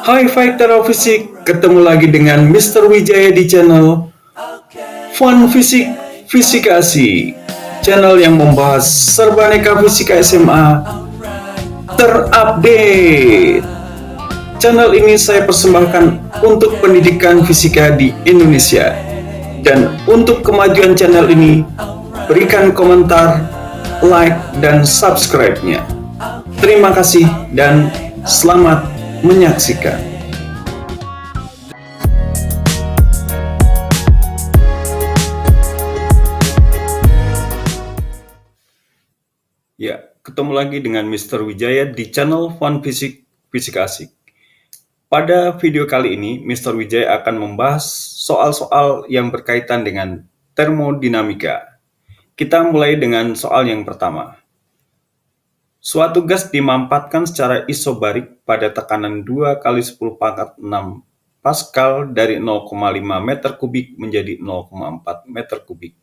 Hai Fighter of Fisik, ketemu lagi dengan Mr. Wijaya di channel Fun Fisik Fisikasi, channel yang membahas serba aneka fisika SMA terupdate. Channel ini saya persembahkan untuk pendidikan fisika di Indonesia. Dan untuk kemajuan channel ini, berikan komentar, like, dan subscribe-nya. Terima kasih dan selamat menyaksikan. Ya, ketemu lagi dengan Mr. Wijaya di channel Fun Fisik Fisika Asik. Pada video kali ini, Mr. Wijaya akan membahas soal-soal yang berkaitan dengan termodinamika. Kita mulai dengan soal yang pertama. Suatu gas dimampatkan secara isobarik pada tekanan 2 kali 10 pangkat 6 Pascal dari 0,5 meter kubik menjadi 0,4 meter kubik.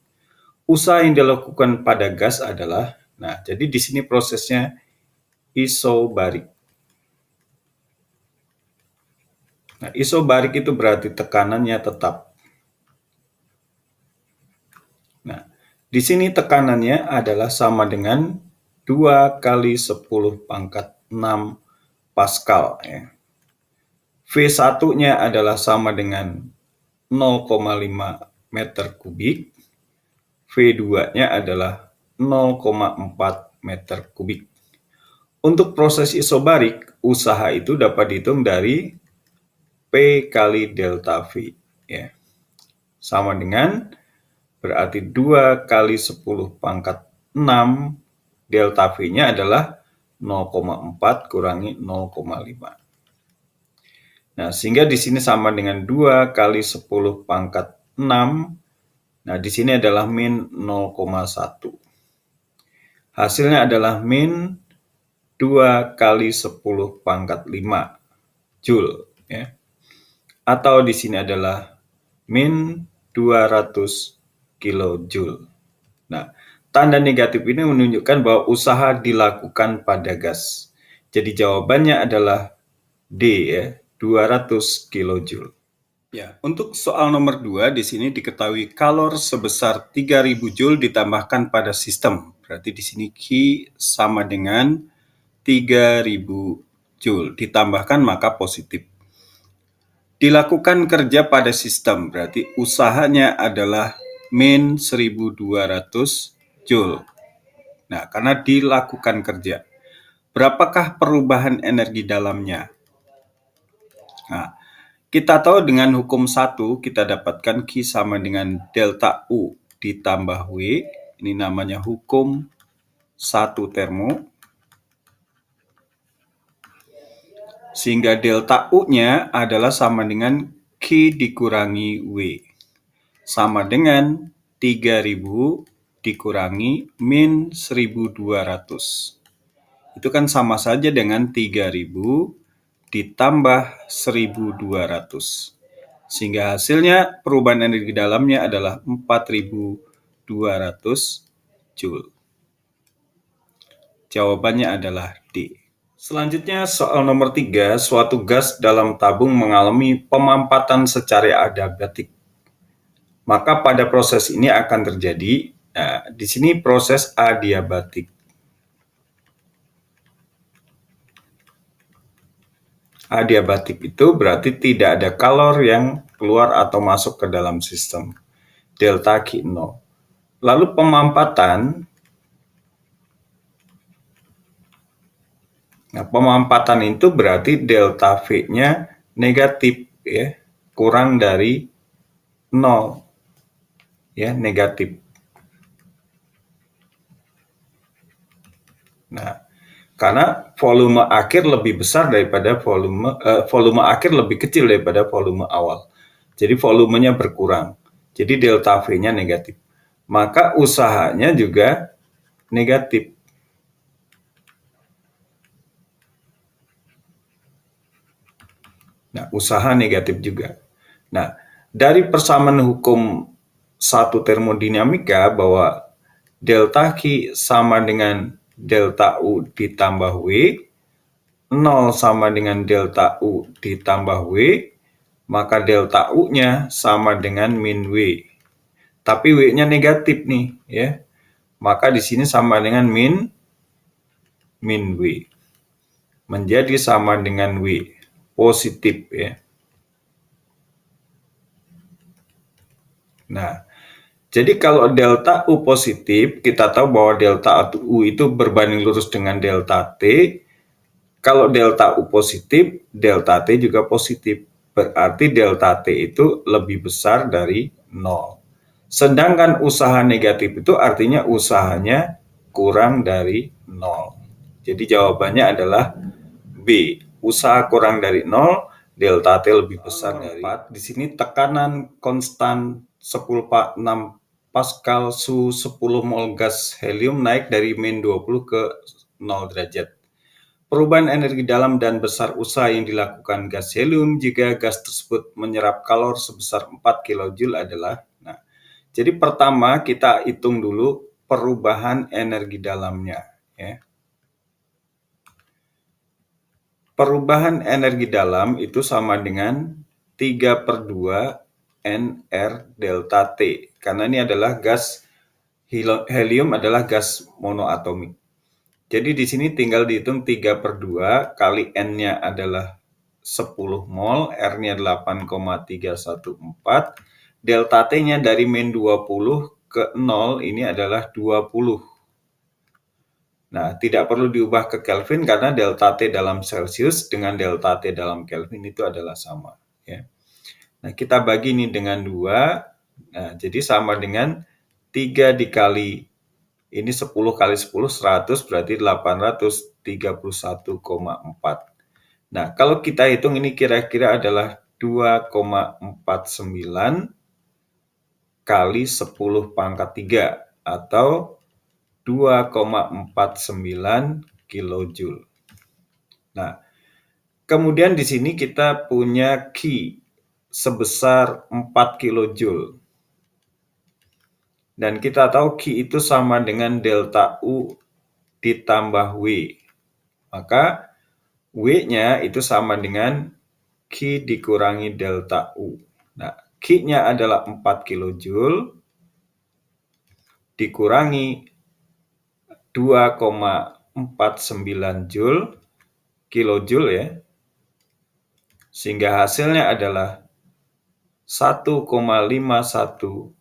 Usaha yang dilakukan pada gas adalah, jadi di sini prosesnya isobarik. Isobarik itu berarti tekanannya tetap. Di sini tekanannya adalah sama dengan 2 kali 10 pangkat 6 Pascal. V1-nya adalah sama dengan 0,5 meter kubik. V2-nya adalah 0,4 meter kubik. Untuk proses isobarik, usaha itu dapat dihitung dari P kali delta V. Sama dengan berarti 2 kali 10 pangkat 6 delta V-nya adalah 0,4 kurangi 0,5. Sehingga di sini sama dengan 2 kali 10 pangkat 6. Di sini adalah min 0,1. Hasilnya adalah min 2 kali 10 pangkat 5 Joule. Atau di sini adalah min 200 kilojoule. Tanda negatif ini menunjukkan bahwa usaha dilakukan pada gas. Jadi jawabannya adalah D, 200 kilojoule. Untuk soal nomor 2 di sini diketahui kalor sebesar 3000 joule ditambahkan pada sistem. Berarti di sini Q sama dengan 3000 joule ditambahkan maka positif. Dilakukan kerja pada sistem, berarti usahanya adalah min 1200 joule. Karena dilakukan kerja. Berapakah perubahan energi dalamnya? Kita tahu dengan hukum 1, kita dapatkan Q sama dengan delta U ditambah W. Ini namanya hukum 1 termo. Sehingga delta U-nya adalah sama dengan Q dikurangi W. Sama dengan 3000 dikurangi min 1200. Itu kan sama saja dengan 3000 ditambah 1200. Sehingga hasilnya perubahan energi dalamnya adalah 4200 joule. Jawabannya adalah D. Selanjutnya soal nomor 3, suatu gas dalam tabung mengalami pemampatan secara adiabatik. Maka pada proses ini akan terjadi, di sini proses adiabatik. Adiabatik itu berarti tidak ada kalor yang keluar atau masuk ke dalam sistem. Delta Q 0. Lalu pemampatan, pemampatan itu berarti delta V-nya negatif, kurang dari 0, negatif. Karena volume akhir lebih besar daripada volume akhir lebih kecil daripada volume awal. Jadi volumenya berkurang. Jadi delta V-nya negatif. Maka usahanya juga negatif. Usaha negatif juga. Dari persamaan hukum 1 termodinamika bahwa delta Q sama dengan delta U ditambah W, 0 sama dengan delta U ditambah W, maka delta U-nya sama dengan min W. Tapi W-nya negatif nih, ya. Maka di sini sama dengan min W. Menjadi sama dengan W, positif, ya. Nah, jadi kalau delta U positif, kita tahu bahwa delta U itu berbanding lurus dengan delta T. Kalau delta U positif, delta T juga positif. Berarti delta T itu lebih besar dari 0. Sedangkan usaha negatif itu artinya usahanya kurang dari 0. Jadi jawabannya adalah B. Usaha kurang dari 0, delta T lebih besar dari 4. Di sini tekanan konstan 10,6 Pascal suhu 10 mol gas helium naik dari min 20 ke 0 derajat. Perubahan energi dalam dan besar usaha yang dilakukan gas helium jika gas tersebut menyerap kalor sebesar 4 kJ adalah, nah, jadi pertama kita hitung dulu perubahan energi dalamnya, ya. Perubahan energi dalam itu sama dengan 3/2 NR delta T, karena ini adalah gas helium adalah gas monoatomik. Jadi di sini tinggal dihitung 3/2 kali N-nya adalah 10 mol, R-nya 8,314, delta T-nya dari min 20 ke 0 ini adalah 20. Nah, tidak perlu diubah ke Kelvin karena delta T dalam Celsius dengan delta T dalam Kelvin itu adalah sama, ya. Nah, kita bagi ini dengan 2. Nah, jadi sama dengan 3 dikali ini 10 kali 10, 100, berarti 831,4. Nah, kalau kita hitung ini kira-kira adalah 2,49 kali 10 pangkat 3 atau 2,49 kilojoule. Nah, kemudian di sini kita punya Q sebesar 4 kilojoule. Dan kita tahu Q itu sama dengan delta U ditambah W. Maka W-nya itu sama dengan Q dikurangi delta U. Nah, Q-nya adalah 4 kilojoule dikurangi 2,49 joule, kilojoule, ya. Sehingga hasilnya adalah 1,51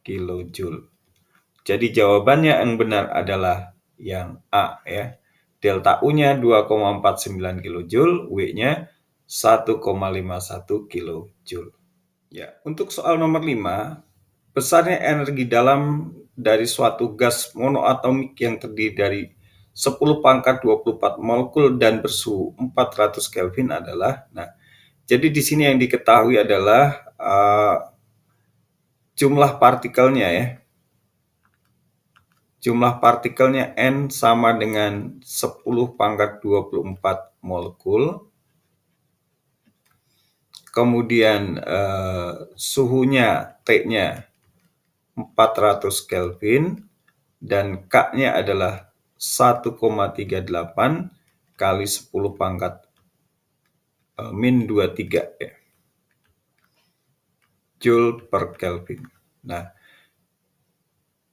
kilojoule. Jadi jawabannya yang benar adalah yang A, ya. Delta U-nya 2,49 kilojoule, W-nya 1,51 kilojoule. Ya, untuk soal nomor 5, besarnya energi dalam dari suatu gas monoatomik yang terdiri dari 10⁻²4 molekul dan bersuhu 400 Kelvin adalah, nah, jadi di sini yang diketahui adalah jumlah partikelnya, ya. Jumlah partikelnya N sama dengan 10⁻²4 molekul. Kemudian suhunya T-nya 400 Kelvin dan K-nya adalah 1,38 kali 10 pangkat min 23, ya. Joule per Kelvin. Nah,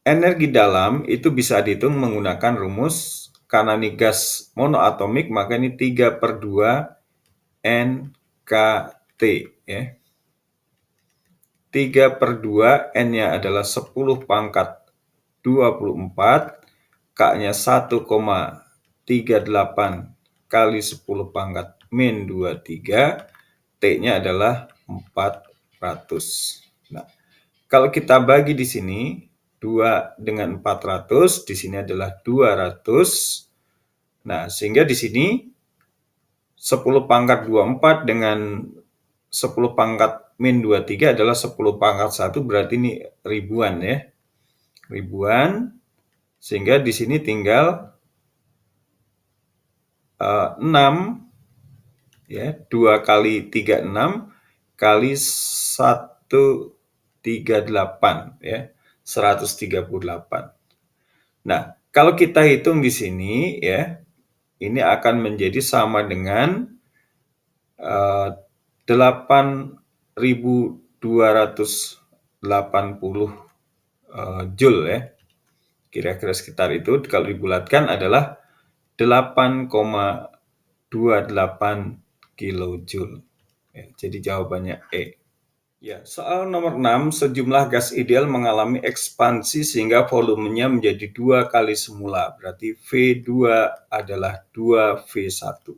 energi dalam itu bisa dihitung menggunakan rumus, karena ini gas monoatomik maka ini 3/2 NKT, ya. 3/2 N-nya adalah 10⁻²4, K-nya 1,38 kali 10 pangkat min 23, T-nya adalah 400. Nah, kalau kita bagi di sini 2 dengan 400, di sini adalah 200. Nah, sehingga di sini 10⁻²4 dengan 10 pangkat min 23 adalah 10⁻1, berarti ini ribuan, ya. Ribuan, sehingga di sini tinggal 6, ya, 2 kali 3, 6, kali 138, ya, 138. Nah, kalau kita hitung di sini, ya, ini akan menjadi sama dengan 8.280 Joule ya. Kira-kira sekitar itu kalau dibulatkan adalah 8,28 kilojoule. Ya, jadi jawabannya E. Ya, soal nomor 6, sejumlah gas ideal mengalami ekspansi sehingga volumenya menjadi 2 kali semula. Berarti V2 adalah 2V1.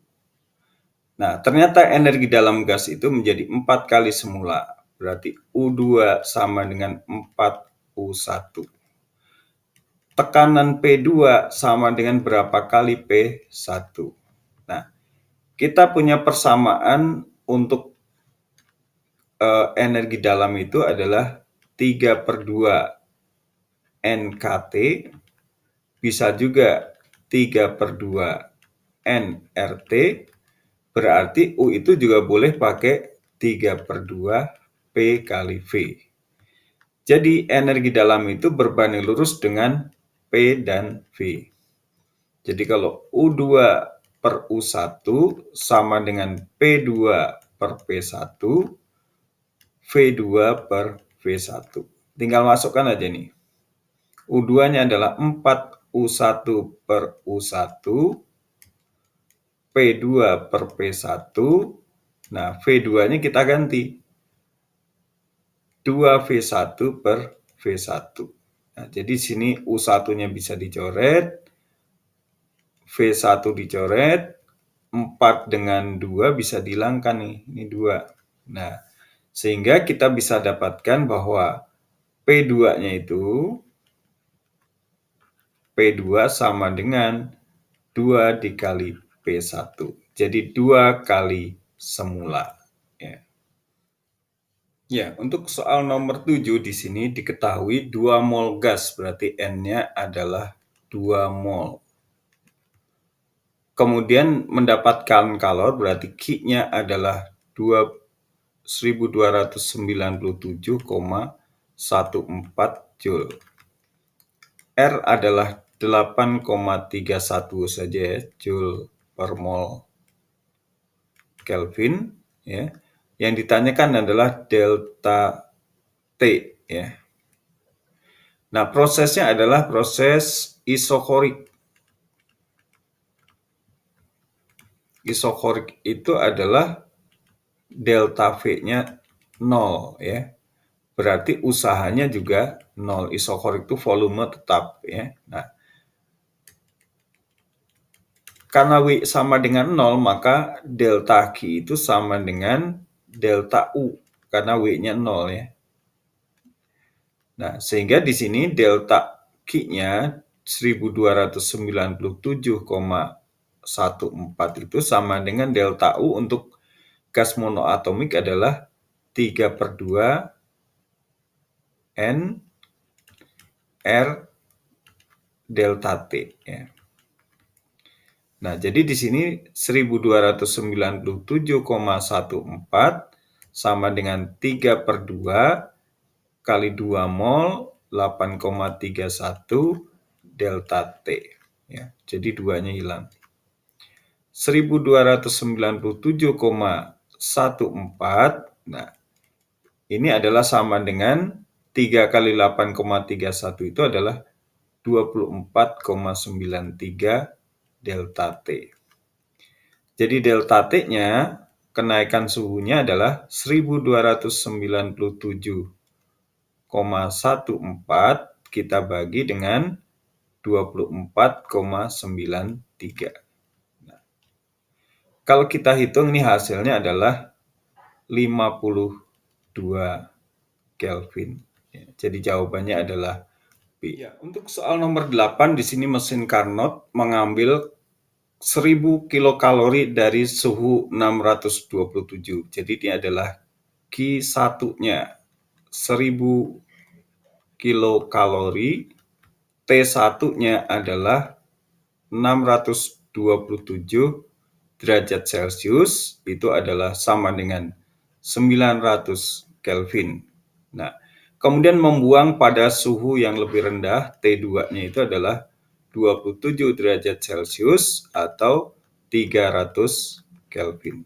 Nah, ternyata energi dalam gas itu menjadi 4 kali semula. Berarti U2 sama dengan 4U1. Tekanan P2 sama dengan berapa kali P1? Nah, kita punya persamaan untuk energi dalam itu adalah 3/2 NKT, bisa juga 3/2 nRT, berarti U itu juga boleh pakai 3/2 P kali V. Jadi energi dalam itu berbanding lurus dengan P dan V. Jadi kalau U2 per U1 sama dengan P2 per P1, V2 per V1. Tinggal masukkan aja nih. U2-nya adalah 4U1 per U1, P2 per P1. Nah, V2-nya kita ganti. 2V1 per V1. Nah, jadi sini U1-nya bisa dicoret, V1 dicoret, 4 dengan 2 bisa dihilangkan nih, ini 2. Nah, sehingga kita bisa dapatkan bahwa P2-nya itu P2 sama dengan 2 dikali P1. Jadi 2 kali semula. Ya. Ya, untuk soal nomor 7 di sini diketahui 2 mol gas, berarti N-nya adalah 2 mol. Kemudian mendapatkan kalor, berarti Q-nya adalah 1297,14 Joule. R adalah 8,31 saja ya, Joule per mol Kelvin. Ya. Yang ditanyakan adalah delta T. Ya. Nah, prosesnya adalah proses isokorik. Isokorik itu adalah delta V-nya 0 ya. Berarti usahanya juga 0. Isokorik itu volume tetap ya. Nah, karena W sama dengan 0, maka delta Q itu sama dengan delta U karena W-nya 0 ya. Nah, sehingga di sini delta Q-nya 1297,14 itu sama dengan delta U untuk gas monoatomik adalah 3/2 N R delta T ya. Nah, jadi di sini 1297,14 sama dengan 3/2 kali 2 mol 8,31 delta T ya. Jadi 2-nya hilang. 1297,14. Nah, ini adalah sama dengan 3 kali 8,31 itu adalah 24,93 delta T. Jadi delta T-nya, kenaikan suhunya adalah 1297,14 kita bagi dengan 24,93. Nah, kalau kita hitung ini hasilnya adalah 52 Kelvin. Jadi jawabannya adalah B. Ya, untuk soal nomor 8 di sini mesin Carnot mengambil 1000 kilokalori dari suhu 627. Jadi ini adalah Q1-nya 1000 kilokalori, T1-nya adalah 627 derajat Celcius, itu adalah sama dengan 900 Kelvin. Nah, kemudian membuang pada suhu yang lebih rendah, T2-nya itu adalah 27 derajat Celcius atau 300 Kelvin.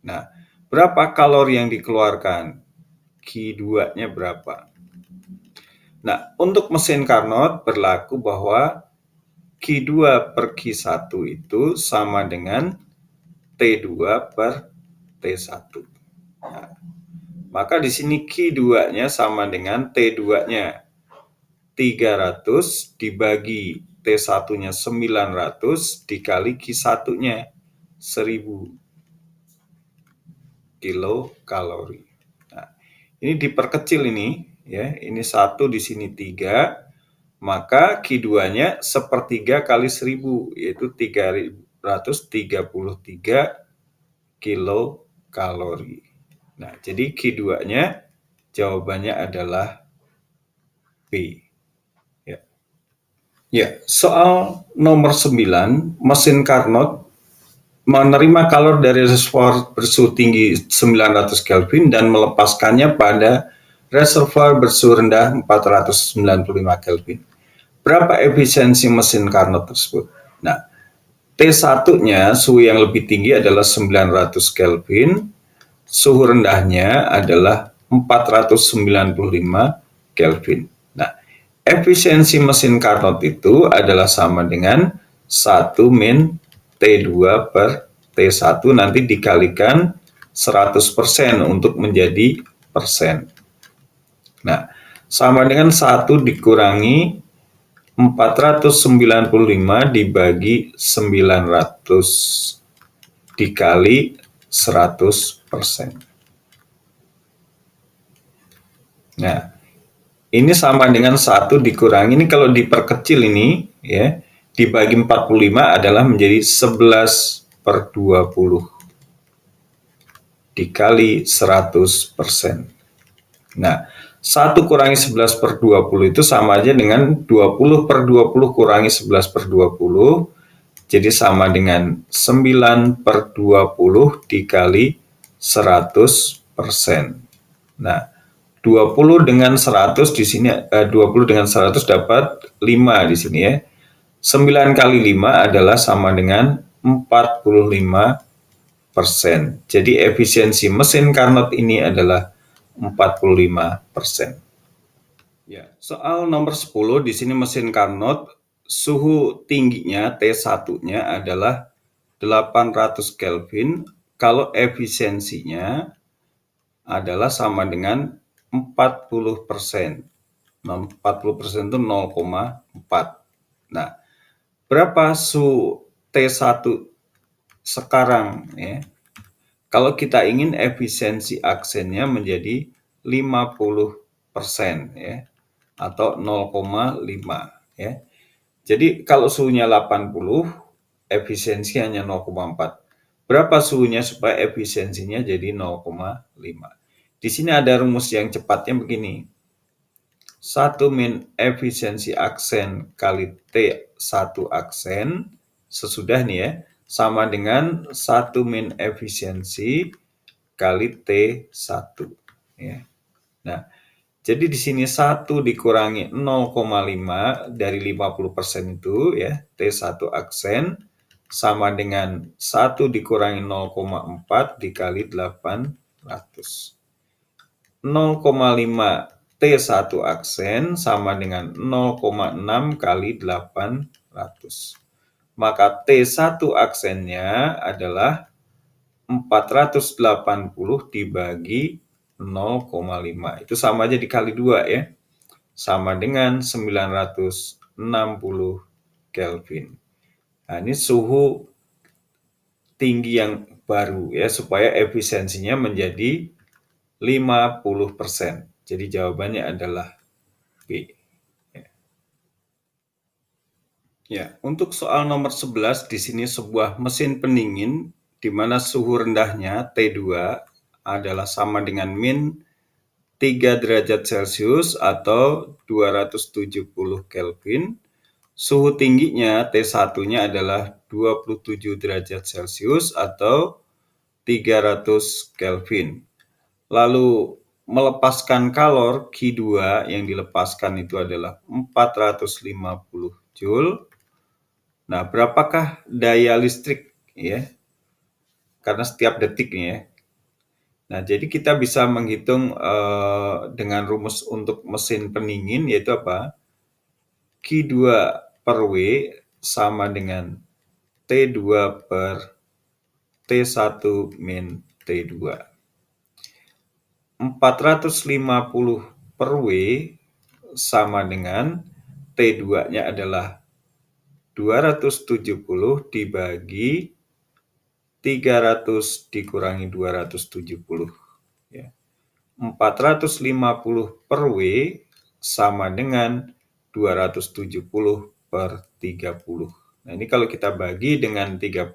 Nah, berapa kalori yang dikeluarkan? Q2-nya berapa? Nah, untuk mesin Carnot berlaku bahwa Q2 per Q1 itu sama dengan T2 per T1. Nah, maka di sini Q2-nya sama dengan T2-nya 300 dibagi T1-nya 900 dikali Q1-nya 1000 kilokalori. Nah, ini diperkecil ini ya, ini 1 di sini 3, maka Q2-nya sepertiga kali 1000 yaitu 333 kilokalori. Nah, jadi Q2-nya jawabannya adalah B. Ya, soal nomor 9, mesin Carnot menerima kalor dari reservoir bersuhu tinggi 900 Kelvin dan melepaskannya pada reservoir bersuhu rendah 495 Kelvin. Berapa efisiensi mesin Carnot tersebut? Nah, T1-nya suhu yang lebih tinggi adalah 900 Kelvin, suhu rendahnya adalah 495 Kelvin. Nah, efisiensi mesin Carnot itu adalah sama dengan 1 min T2 per T1 nanti dikalikan 100% untuk menjadi persen. Nah, sama dengan 1 dikurangi 495 dibagi 900 dikali 100%. Nah, ini sama dengan 1 dikurangi, ini kalau diperkecil ini ya, dibagi 45 adalah menjadi 11 per 20 dikali 100%. Nah, 1 kurangi 11 per 20 itu sama aja dengan 20 per 20 kurangi 11 per 20, jadi sama dengan 9 per 20 dikali 100%. Nah, 20 dengan 100 di sini 20 dengan 100 dapat 5 di sini ya. 9 kali 5 adalah sama dengan 45%. Jadi efisiensi mesin Carnot ini adalah 45%. Ya, soal nomor 10 di sini mesin Carnot suhu tingginya T1-nya adalah 800 Kelvin kalau efisiensinya adalah sama dengan 40%. 40% itu 0,4. Nah, berapa suhu T1 sekarang ya? Kalau kita ingin efisiensi aksennya menjadi 50% ya, atau 0,5 ya. Jadi kalau suhunya 80, efisiensi hanya 0,4. Berapa suhunya supaya efisiensinya jadi 0,5? Di sini ada rumus yang cepatnya begini. 1 min efisiensi aksen kali T1 aksen sesudah nih ya, sama dengan 1 min efisiensi kali T1 ya. Nah, jadi di sini 1 dikurangi 0,5 dari 50% itu ya, T1 aksen sama dengan 1 dikurangi 0,4 dikali 800. 0,5 T1 aksen sama dengan 0,6 kali 800. Maka T1 aksennya adalah 480 dibagi 0,5. Itu sama aja dikali 2 ya. Sama dengan 960 Kelvin. Nah, ini suhu tinggi yang baru ya, supaya efisiensinya menjadi 50%. Jadi jawabannya adalah B. Ya, untuk soal nomor 11 di sini sebuah mesin pendingin di mana suhu rendahnya T2 adalah sama dengan min 3 derajat Celcius atau 270 Kelvin. Suhu tingginya T1-nya adalah 27 derajat Celcius atau 300 Kelvin. Lalu melepaskan kalor Q2 yang dilepaskan itu adalah 450 Joule. Nah, berapakah daya listrik ya? Karena setiap detiknya ya. Nah, jadi kita bisa menghitung dengan rumus untuk mesin pendingin yaitu apa? Q2 per W sama dengan T2 per T1 min T2. 450 per W sama dengan T2-nya adalah 270 dibagi 300 dikurangi 270. Ya. 450 per W sama dengan 270 per 30. Nah, ini kalau kita bagi dengan 30,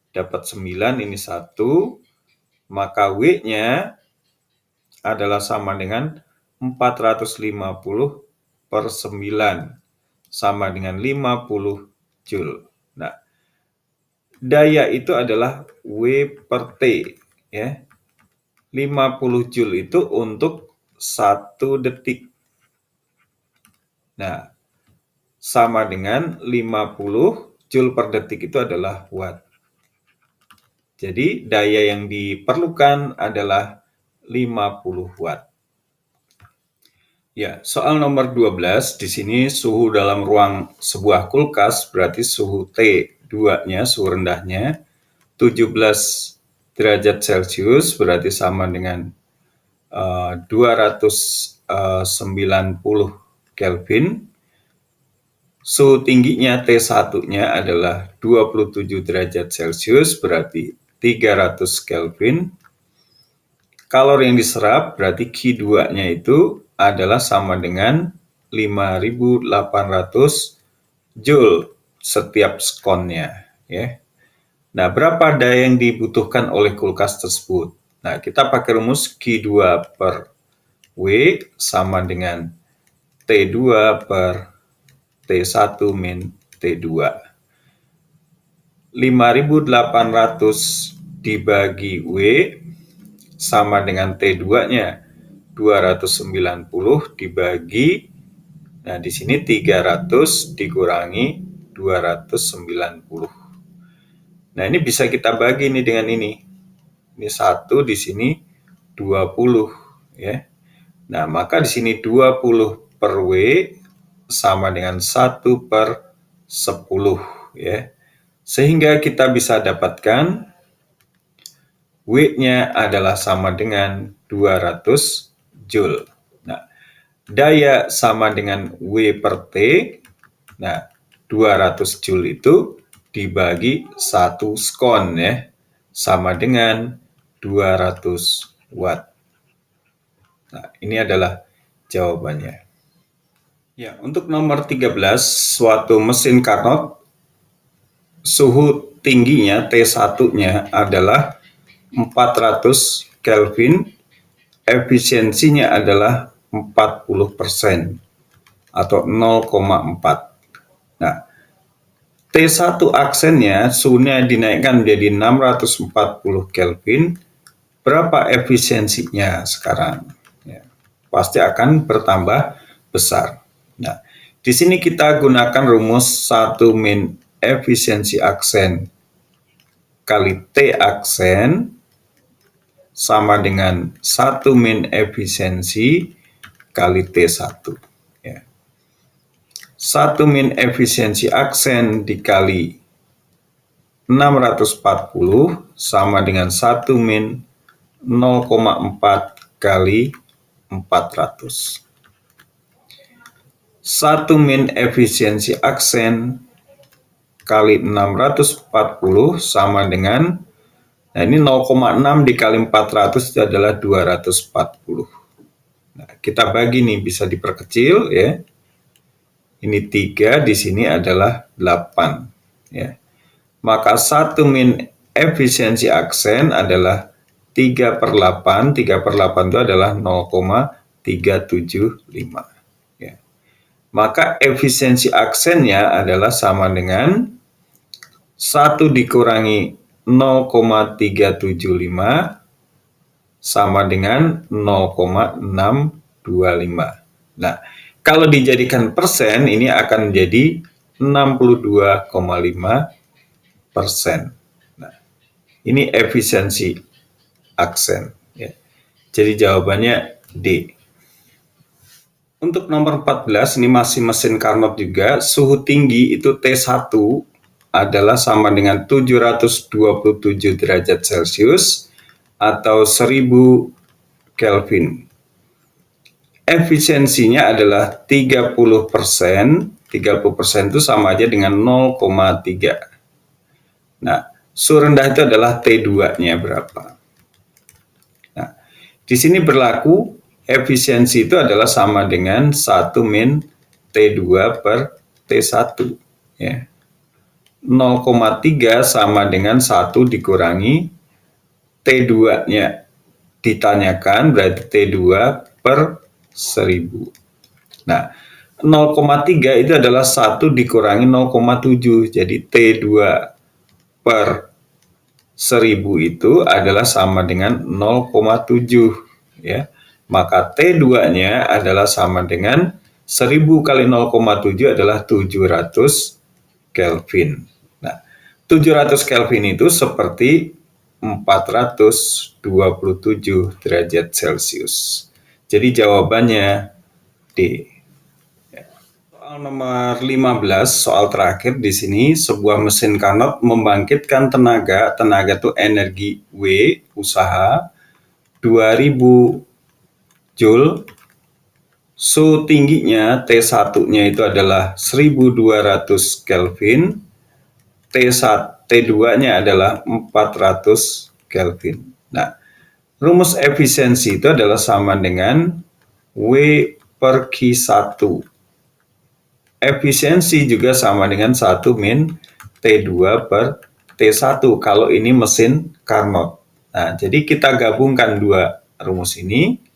dapat 9, ini 1, maka W-nya adalah sama dengan 450 per 9, sama dengan 50 Joule. Nah, daya itu adalah W per T, ya. 50 Joule itu untuk 1 detik. Nah, sama dengan 50 Joule per detik itu adalah watt. Jadi, daya yang diperlukan adalah 50 watt. Ya, soal nomor 12, di sini suhu dalam ruang sebuah kulkas, berarti suhu T2-nya, suhu rendahnya, 17 derajat Celcius, berarti sama dengan 290 Kelvin. Suhu tingginya T1-nya adalah 27 derajat Celcius, berarti 300 Kelvin. Kalori yang diserap berarti Q2-nya itu adalah sama dengan 5.800 Joule setiap sekonnya. Ya. Nah, berapa daya yang dibutuhkan oleh kulkas tersebut? Nah, kita pakai rumus Q2 per W sama dengan T2 per T1 min T2. 5.800 dibagi W sama dengan T2-nya 290 dibagi, nah di sini 300 dikurangi 290. Nah, ini bisa kita bagi nih dengan ini. Ini 1, di sini 20 ya. Nah, maka di sini 20 per W sama dengan 1 per 10 ya. Sehingga kita bisa dapatkan W-nya adalah sama dengan 200 Joule. Nah, daya sama dengan W per T. Nah, 200 Joule itu dibagi 1 skon ya, sama dengan 200 watt. Nah, ini adalah jawabannya. Ya, untuk nomor 13, suatu mesin Carnot, suhu tingginya T1-nya adalah 400 Kelvin, efisiensinya adalah 40% atau 0,4. Nah, T1 aksennya suhunya dinaikkan menjadi 640 Kelvin. Berapa efisiensinya sekarang? Ya, pasti akan bertambah besar. Nah, di sini kita gunakan rumus 1 min efisiensi aksen kali T aksen sama dengan 1 min efisiensi kali T1. Ya. 1 min efisiensi aksen dikali 640 sama dengan 1 min 0,4 kali 400. 1 min efisiensi aksen kali 640 sama dengan, nah ini 0,6 dikali 400 itu adalah 240. Nah, kita bagi nih, bisa diperkecil ya. Ini 3, di sini adalah 8. Ya. Maka 1 min efisiensi aksen adalah 3 per 8. 3 per 8 itu adalah 0,375. Ya. Maka efisiensi aksennya adalah sama dengan 1 dikurangi 0,375 sama dengan 0,625. Nah, kalau dijadikan persen, ini akan menjadi 62,5%. Nah, ini efisiensi aksen. Ya. Jadi jawabannya D. Untuk nomor 14, ini masih mesin Carnot juga, suhu tinggi itu T1 adalah sama dengan 727 derajat Celcius atau 1000 Kelvin. Efisiensinya adalah 30%. 30% itu sama aja dengan 0,3. Nah, suhu rendah itu adalah T2-nya berapa. Nah, di sini berlaku efisiensi itu adalah sama dengan 1 min T2 per T1. Ya. 0,3 sama dengan 1 dikurangi T2-nya. Ditanyakan berarti T2 per 1000. Nah, 0,3 itu adalah 1 dikurangi 0,7. Jadi T2 per 1000 itu adalah sama dengan 0,7. Ya. Maka T2-nya adalah sama dengan 1000 kali 0,7 adalah 700 Kelvin. Nah, 700 Kelvin itu seperti 427 derajat Celcius. Jadi jawabannya D. Soal nomor 15, soal terakhir di sini, sebuah mesin Carnot membangkitkan tenaga itu energi W, usaha, 2000 Joule, suhu tingginya T1-nya itu adalah 1200 Kelvin, T2-nya adalah 400 Kelvin. Nah, rumus efisiensi itu adalah sama dengan W per Q1. Efisiensi juga sama dengan 1 min T2 per T1 kalau ini mesin Carnot. Nah, jadi kita gabungkan dua rumus ini,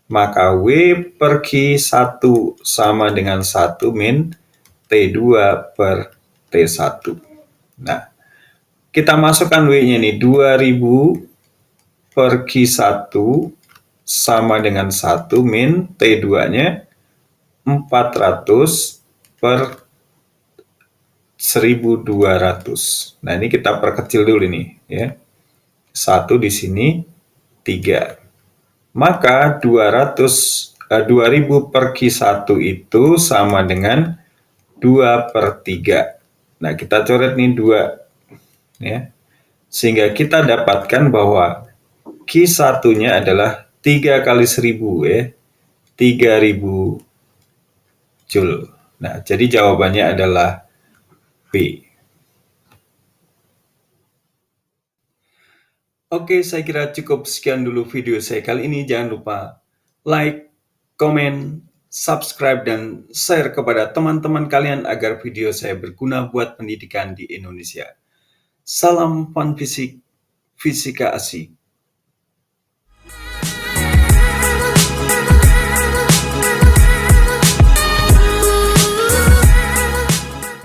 maka W per Q1 sama dengan 1 min T2 per T1. Nah, kita masukkan W-nya ini 2000 per Q1 sama dengan 1 min T2-nya 400 per 1200. Nah, ini kita perkecil dulu nih ya. 1 di sini 3. Maka 2000 per Q1 itu sama dengan 2 per 3. Nah, kita coret nih 2 ya. Sehingga kita dapatkan bahwa Q1-nya adalah 3 kali 1000 ya. 3000 Joule. Nah, jadi jawabannya adalah B. Oke, saya kira cukup sekian dulu video saya kali ini. Jangan lupa like, komen, subscribe, dan share kepada teman-teman kalian agar video saya berguna buat pendidikan di Indonesia. Salam fun fisik, fisika asik.